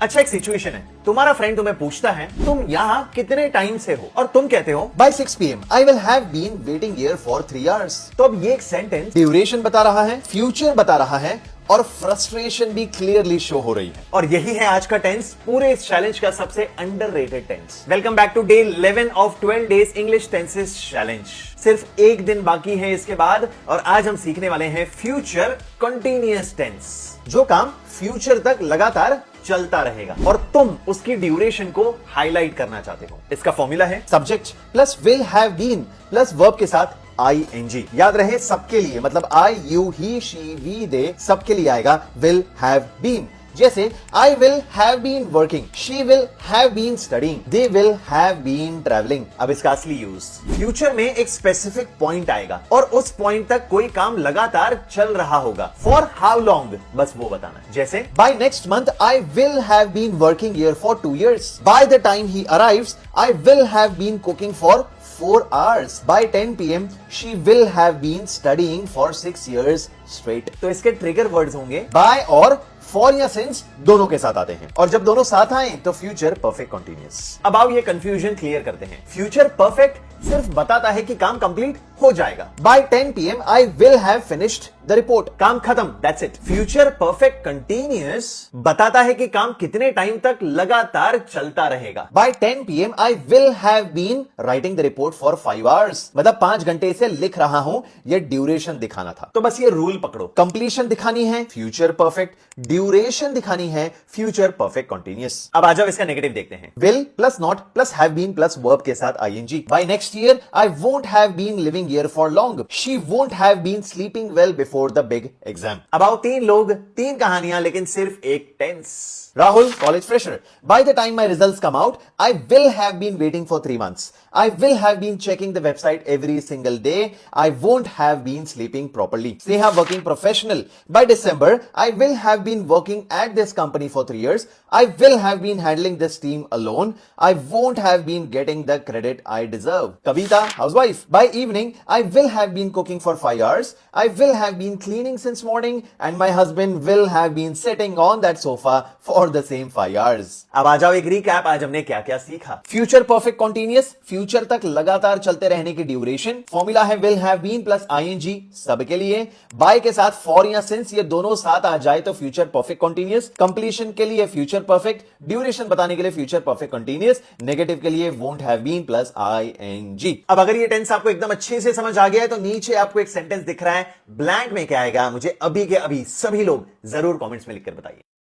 अच्छा, एक सिचुएशन है, तुम्हारा फ्रेंड तुम्हें पूछता है तुम यहाँ कितने टाइम से हो, और तुम कहते हो By 6 p.m. I will have been waiting here for 3 hours. तो अब ये एक सेंटेंस ड्यूरेशन बता रहा है, फ्यूचर बता रहा है और फ्रस्ट्रेशन भी क्लियरली शो हो रही है। और यही है आज का टेंस, पूरे इस चैलेंज का सबसे underrated tense. Welcome back to day 11 of 12 days English tenses challenge. सिर्फ एक दिन बाकी है इसके बाद, और आज हम सीखने वाले हैं फ्यूचर कंटीन्यूअस टेंस, जो काम फ्यूचर तक लगातार चलता रहेगा और तुम उसकी ड्यूरेशन को हाईलाइट करना चाहते हो। इसका फॉर्मूला है subject plus will have been plus verb के साथ ing। याद रहे सबके लिए, मतलब I, you, he, she, we, they, सबके लिए आएगा विल हैव बीन। जैसे I will have been working, she will have been studying, they will have been travelling. अब इसका असली यूज, फ्यूचर में एक स्पेसिफिक पॉइंट आएगा और उस पॉइंट तक कोई काम लगातार चल रहा होगा। फॉर हाउ लॉन्ग, बस वो बताना। जैसे By next month, I will have been working here for 2 years. By the time he arrives, I will have been cooking for 4 hours. By 10 p.m., she will have been studying for 6 years straight. तो इसके trigger words होंगे By और for या since दोनों के साथ आते हैं, और जब दोनों साथ आए तो फ्यूचर परफेक्ट कंटीन्यूअस। अब आओ ये कंफ्यूजन क्लियर करते हैं। फ्यूचर परफेक्ट सिर्फ बताता है कि काम कंप्लीट हो जाएगा। By 10 p.m. I will have finished the report. काम खत्म, that's it. Future perfect continuous बताता है कि काम कितने टाइम तक लगातार चलता रहेगा। By 10 p.m. I will have been writing the report for 5 hours. मतलब 5 घंटे से लिख रहा हूं, यह ड्यूरेशन दिखाना था। तो बस ये रूल पकड़ो, कंप्लीशन दिखानी है फ्यूचर परफेक्ट, ड्यूरेशन दिखानी है फ्यूचर परफेक्ट कंटीन्यूअस। अब आ जाओ इसका नेगेटिव देखते हैं। Will plus not plus have been plus verb के साथ ing। By next year I won't have been living here for long, she won't have been sleeping well before the big exam. अब आओ 3 लोग 3 कहानियां, लेकिन सिर्फ एक tense. Rahul, college fresher. By the time my results come out, I will have been waiting for 3 months. I will have been checking the website every single day. I won't have been sleeping properly. Sneha, working professional. By December, I will have been working at this company for 3 years. I will have been handling this team alone. I won't have been getting the credit I deserve. Kavita, housewife. By evening, I will have been cooking for 5 hours. I will have been cleaning since morning, and my husband will have been sitting on that sofa for the same 5 hours. अब आ जाओ एक recap, आज हमने क्या क्या सीखा। Future perfect continuous, future तक लगातार चलते रहने की ड्यूरेशन। फॉर्मूला है will have been plus ing सबके लिए। बाय के साथ फॉर या सिंस, ये दोनों साथ आ जाए तो फ्यूचर परफेक्ट कंटीन्यूअस। कंप्लीशन के लिए फ्यूचर परफेक्ट, ड्यूरेशन बताने के लिए फ्यूचर परफेक्ट कंटीन्यूअस। नेगेटिव के लिए won't have been plus ing। अब अगर ये टेंस आपको एकदम अच्छे से समझ आ गया है तो नीचे आपको एक सेंटेंस दिख रहा है, ब्लैंक में क्या आएगा मुझे अभी के अभी सभी लोग जरूर कमेंट्स में लिखकर बताइए।